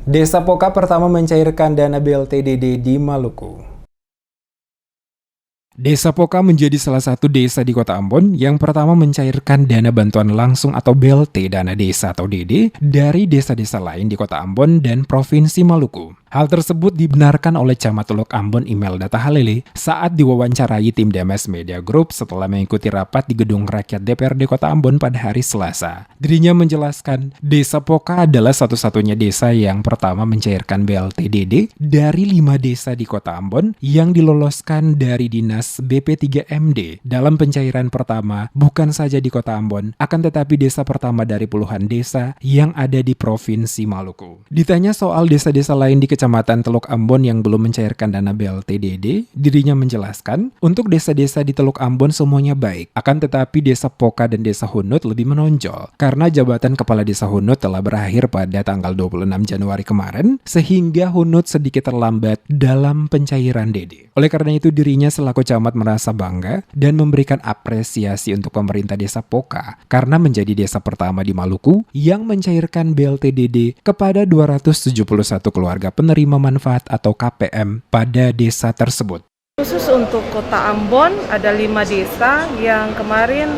Desa Poka pertama mencairkan dana BLTDD di Maluku. Desa Poka menjadi salah satu desa di Kota Ambon yang pertama mencairkan dana bantuan langsung atau BLT dana desa atau DD dari desa-desa lain di Kota Ambon dan Provinsi Maluku. Hal tersebut dibenarkan oleh Camat Teluk Ambon Imelda Tahalele saat diwawancarai tim DMS Media Group setelah mengikuti rapat di Gedung Rakyat DPRD Kota Ambon pada hari Selasa. Dirinya menjelaskan, Desa Poka adalah satu-satunya desa yang pertama mencairkan BLT DD dari 5 desa di Kota Ambon yang diloloskan dari Dinas BP3MD dalam pencairan pertama bukan saja di Kota Ambon, akan tetapi desa pertama dari puluhan desa yang ada di Provinsi Maluku. Ditanya soal desa-desa lain di Kecamatan Teluk Ambon yang belum mencairkan dana BLTDD, dirinya menjelaskan, untuk desa-desa di Teluk Ambon semuanya baik, akan tetapi Desa Poka dan Desa Hunut lebih menonjol, karena jabatan Kepala Desa Hunut telah berakhir pada tanggal 26 Januari kemarin, sehingga Hunut sedikit terlambat dalam pencairan DD. Oleh karena itu dirinya selaku camat merasa bangga dan memberikan apresiasi untuk pemerintah Desa Poka, karena menjadi desa pertama di Maluku yang mencairkan BLTDD kepada 271 keluarga penerima manfaat atau KPM pada desa tersebut. Khusus untuk Kota Ambon ada 5 desa yang kemarin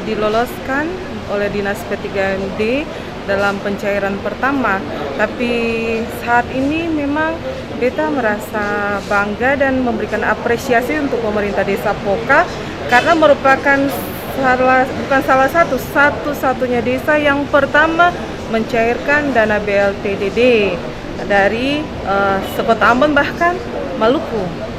diloloskan oleh Dinas P3MD dalam pencairan pertama. Tapi saat ini memang kita merasa bangga dan memberikan apresiasi untuk pemerintah Desa Poka karena merupakan satu-satunya desa yang pertama mencairkan dana BLTDD dari sekota Ambon bahkan Maluku.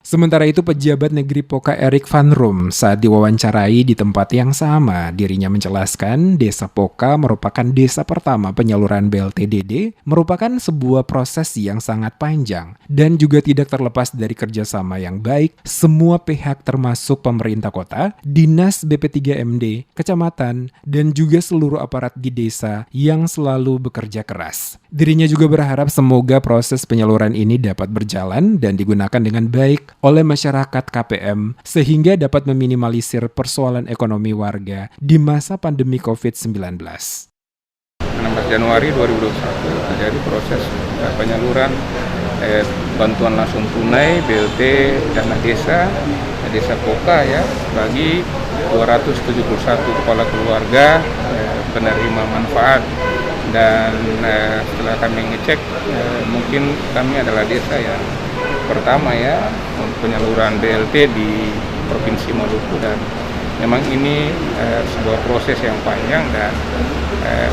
Sementara itu pejabat negeri Poka Erik Van Room saat diwawancarai di tempat yang sama, dirinya menjelaskan Desa Poka merupakan desa pertama penyaluran BLTDD, merupakan sebuah proses yang sangat panjang dan juga tidak terlepas dari kerjasama yang baik semua pihak termasuk pemerintah kota, Dinas BP3MD, kecamatan, dan juga seluruh aparat di desa yang selalu bekerja keras. Dirinya juga berharap semoga proses penyaluran ini dapat berjalan dan digunakan dengan baik oleh masyarakat KPM sehingga dapat meminimalisir persoalan ekonomi warga di masa pandemi COVID-19. 16 Januari 2021 terjadi proses penyaluran bantuan langsung tunai BLT dana desa Poka ya bagi 271 kepala keluarga penerima manfaat. Dan setelah kami ngecek mungkin kami adalah desa yang pertama ya penyaluran BLT di Provinsi Maluku, dan memang ini sebuah proses yang panjang dan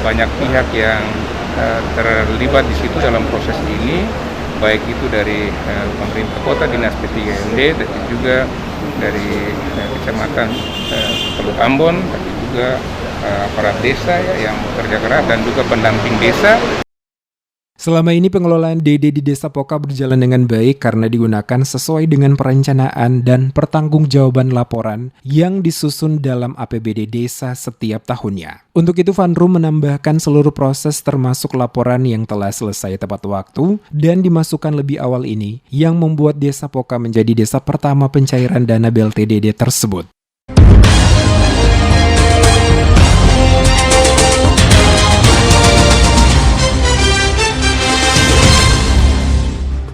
banyak pihak yang terlibat di situ dalam proses ini, baik itu dari pemerintah kota, Dinas P3MD, dan juga dari Kecamatan Teluk Ambon, tapi juga aparat desa ya yang bekerja keras dan juga pendamping desa. Selama ini pengelolaan DD di Desa Poka berjalan dengan baik karena digunakan sesuai dengan perencanaan dan pertanggungjawaban laporan yang disusun dalam APBD desa setiap tahunnya. Untuk itu Van Room menambahkan seluruh proses termasuk laporan yang telah selesai tepat waktu dan dimasukkan lebih awal ini yang membuat Desa Poka menjadi desa pertama pencairan dana BLTDD tersebut.